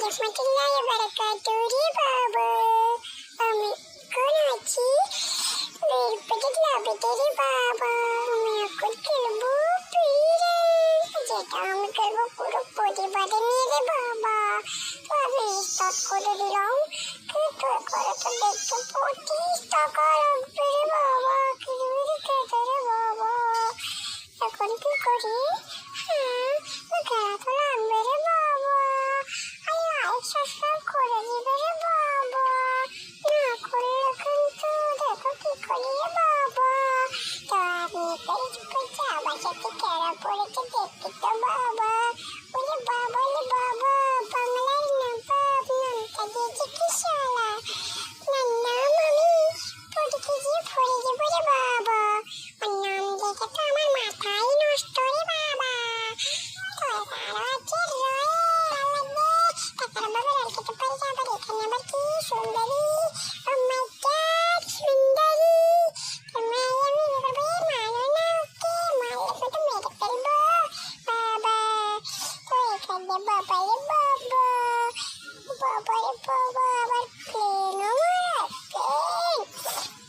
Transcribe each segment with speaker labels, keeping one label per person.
Speaker 1: warahmatullahi wabarakatuh. রে বাবা, আমি এখন আছি রেলপথে লাফাতে। রে বাবা, আমি এখন খেলবো ফ্রিডম, যেটা আমি খেলবো পুরো পরিবারে নিয়ে। রে বাবা, তো আমি স্টার্ট করে দিলাম। কিন্তু এখন তো দেখতে 25 টাকা লাগবে। রে বাবা, কিভাবে খেতে? রে বাবা, এখন কি করি? হ্যাঁ, খেলা তো লাগবে। রে বাবা, লাইক সাবস্ক্রাইব করে দিবে। রে বাবা, না করলে কিন্তু দেখো কি করি। রে বাবা, তো আমি ফেসবুকে আমার সাথে খেলা পড়েছে দেখি তো বাবা। ওরে বাবা, রে বাবা, বাংলার নবাব নামটা দিয়েছে কি শালা। না নাম আমি পড়ে গিয়ে পড়ে যাবো। রে বাবা, ওর নাম দেখে তো আমার মাথাই নষ্ট। রে বাবা, তো এবারও আছে সুন্দরী। ও মাই গড, সুন্দরী, তোমায় আমি মারো না, ওকে মারলে তো মেরে ফেলবো। বাবা, তো এখানে বাবা। রে বাবা, বাবা রে বাবা, আবার প্লেনও মারা।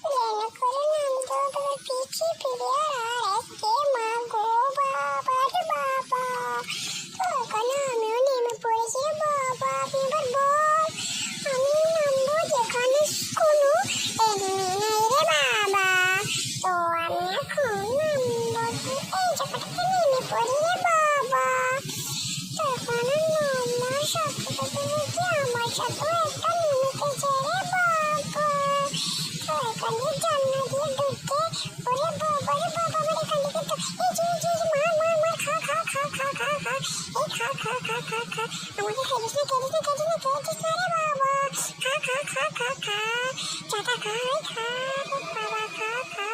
Speaker 1: প্লেনে করে নামতে হবে, পিছিয়ে ফিরে আর আসছে। মা গো বাবা, রে বাবা, তো ওখানে আমিও নেমে পড়েছি। রে বাবা, আপনি এবার বল আমি নামবো যেখানে কোনো এমনি নেই। রে বাবা, তো আমি এখন নামবো এই জায়গাটাতে নেমে পড়ি। রে বাবা, তো এখানে নামলাম সত্যি কথা বলছি আমার সাথেও একটা নেমেছে। রে বাবা, তো এখানে জানলা দিয়ে ঢুকতে। ওরে বাবা, রে বাবা, আমার এখান থেকে তো মার খা খা খা খা খা খা, এই খা খা খা খা খা, আমাকে খেলিস না খেলিস না খেলিস না খেলিস না। রে বাবা, খা খা খা খা খা, চাটা খা, এই খা বাবা, খা খা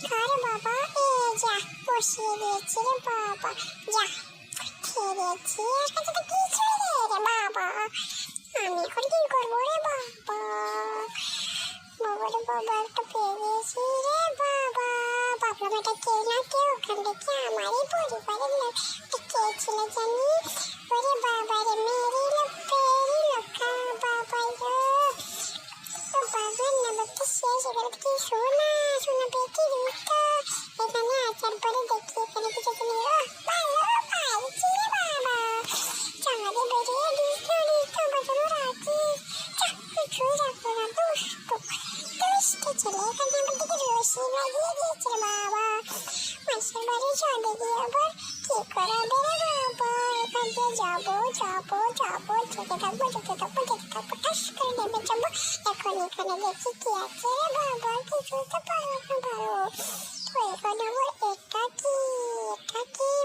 Speaker 1: খা। রে বাবা, এই যা বসিয়ে দিয়েছি। রে বাবা, যা খেয়ে দিয়েছি। এর কাছে তো কিছুই নেই। রে বাবা, আমি এখন কি করবো? রে বাবা, বাবা রে বাবা, একটা পেয়ে গেছি। রে বাবা, ভাবলাম এটা কেউ না কেউ ওখান থেকে আমারই পরিবারের লোক কে ছিল জানি। ওরে বাবা রে, মেরি পেরি লোকা বাবা গো, বাবার নামটা শেষ এবার কি শোনা শোনা বেটি রুটা। এখানে আসার পরে দেখি এখানে কিছু ভালো পাইছি। রে বাবা, চাঁদে বেরিয়ে দুষ্ট বাজানো রাখিস। কিছু রাখবো না, দুষ্ট ছেলে। এখানে আমার দিকে রশি লাগিয়ে দিয়েছে। বাবা, মাসের বাড়ি চলে গিয়ে আবার কি করাবে? রে বাবা, এখান দিয়ে যাবো যাবো যাবো, যেতে থাকবো যেতে থাকবো যেতে থাকবো, টাস করে নেমে যাবো। এখন এখানে দেখি কি আছে। রে বাবা, কিছুই তো পারবো না। ভালো, তো এখানে আবার এটা কি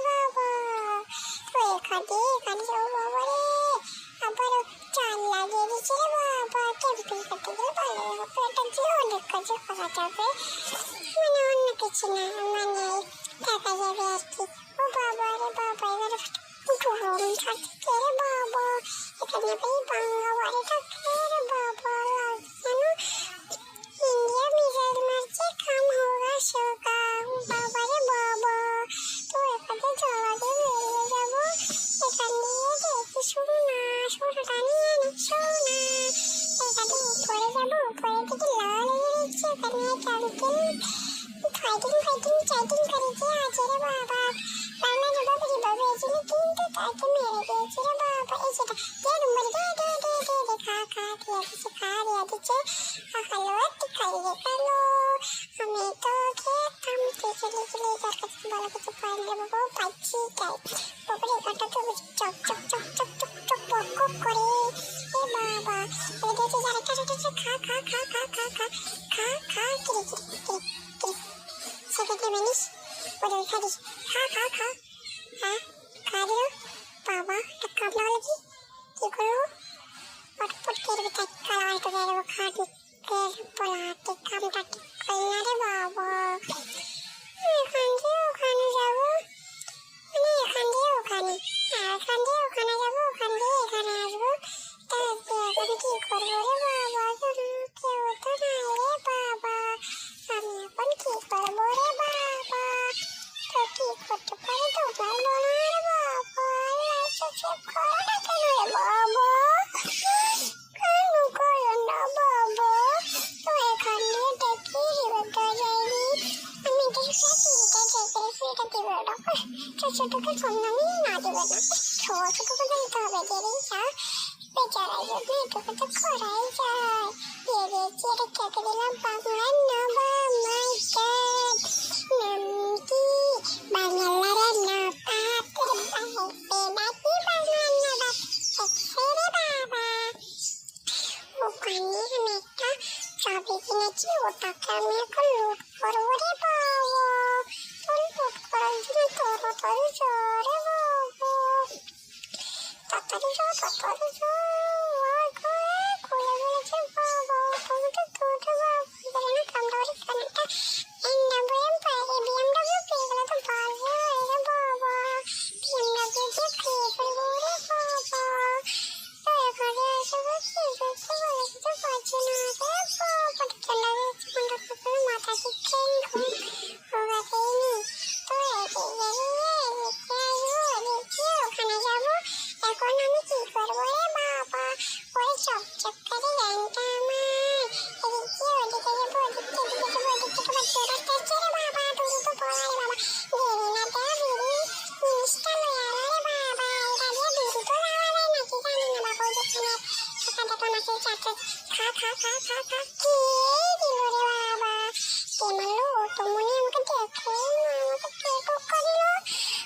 Speaker 1: বাবা? তো এখানে যাবো। বাবা রে, আবারও চাল লাগিয়ে দিচ্ছে। রে বাবা, ক্যাম্পিং করতে গেলে ভালো হবে। এটা দিয়ে অনেক কাজে করা যাবে, মানে অন্য কিছু না, মানে থাকা যাবে আর কি। ও বাবা রে বাবা, এবারে গরম থাকে। রে বাবা, এখানে ভাই বাংলা বাড়ি থাকে। রে বাবা, লাগছে না ইন্ডিয়া মিসাইল মারছে, কাম হোগা শোকা। বাবা রে বাবা, তো এখানে জলাতে বেরিয়ে যাবো। এখান দিয়ে দেখি সোনাটা নিয়ে নি সোনা। এখানে উপরে যাবো, উপরে থেকে লাল হয়ে যাচ্ছে। এখানে ক্যাম্পিং ফাইটিং করেছে আছে। রে বাবা, বাংলা বাবা রে বাবা, এখানে কিন্তু তাকে মেরে দিয়েছে। রে বাবা, এই সেটা দে নম্বর দে খা খা দিয়া দিচ্ছে, খা দিয়া দিচ্ছে। হ্যালো, তুই খাইয়ে গেলো। আমি তো খেতাম খেলে খেলে, তার কাছে ভালো কিছু পাই না। বাবা, পাচ্ছি তাই বাবারে, এখানটা তো চক চক চক চক চক চক বক করে। এ বাবা, এবার দিয়েছে আরেকটা খা খা খা খা খা খা খা খা, কিরে কিরে কিরে কিরে, সেকেন্ডে মেনিস ওরে খাদিস, খা খা খা, হ্যাঁ খা দিল। বাবা, একটা কামড়া হলো কি করবো? পটপট করে খাওয়াই তো গেল। খাটি পোলাতে কামটা ঠিক করি না। রে বাবা, এখান দিয়ে ওখানে যাবো, মানে এখান দিয়ে ওখানে, আর এখান দিয়ে ওখানে যাবো, ওখান দিয়ে এখানে আসবো। এখন কি করবো? রে বাবা, কেউ তো নাই। রে বাবা, আমি এখন কি করবো? রে বাবা, তো কি করতে পারি তো বলো না। রে বাবা, লাইক সাবস্ক্রাইব করো না কেন? রে বাবা। একটা দিবে ওটা ছোটকে কম দামি না দেবে না ছোটকে তো দিতে হবে দেরি যা বেচারার জন্য এটুকু তো করাই যায় দিয়ে দিয়েছি এটা কেটে দিলাম বাংলার নবা মাই গড নাম কি বাংলার নবা বাংলার নবা ছেড়ে বাবা ওখানে আমি একটা চাবি কিনেছি ওটাকে আমি এখন লুট করবো রে বাবা তোর লুট করার জন্য তাড়াতাড়ি যা রে বাবা তাড়াতাড়ি যা ওই ঘরে খুলে ফেলেছে বাবা তুমি তো দুটো বাবা না কামড়ারি কানেরটা এনডব্লিউএম পাইরে বিএমডব্লিউ পেয়ে গেলে তো ভালো হয় রে বাবা বিএমডব্লিউ দিয়ে খেয়ে ফেলবো রে বাবা ঘরে আসে বসে দেখতে বলে কিছু পাচ্ছে না রে বাবা ঠান্ডা হয়েছে মাথা ঠিক ট্রেন ঘুম হোগাতেই তো ওখানে যাবো এখন আমি কি করবো রে বাবা ওই চকচক করে গানটা আমার এদিকে ওদিকে যাবো ওদিকে যাবো রে বাবা তুমি তো পড়াই বাবা দেরি না দেওয়া বিড়ি জিনিসটা লয়া রে বাবা এটা দিয়ে বিড়ি তো লাওয়া যায় নাকি জানি না বাবা ওই দোকানে টাকা মাসে চারটে খা কি দিল রে বাবা কে মারলো ও তো মনে আমাকে দেখে আমাকে কে টোক্কা দিল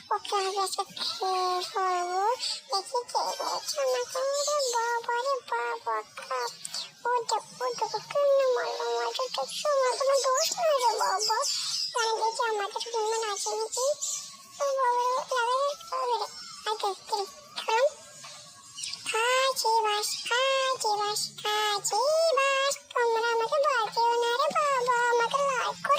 Speaker 1: ওকে আমি আজকে খেয়ে ফেলবো দেখি কে মেরেছে আমাকে রে বাবা ও দেখো কেন মারলো দেখছো আমার কোনো দোষ নেই রে বাবা জানি দেখি আমাদের বিমান আছে নাকি তো বাবা লাগে আগে খাচ্ছি বাস খাচ্ছি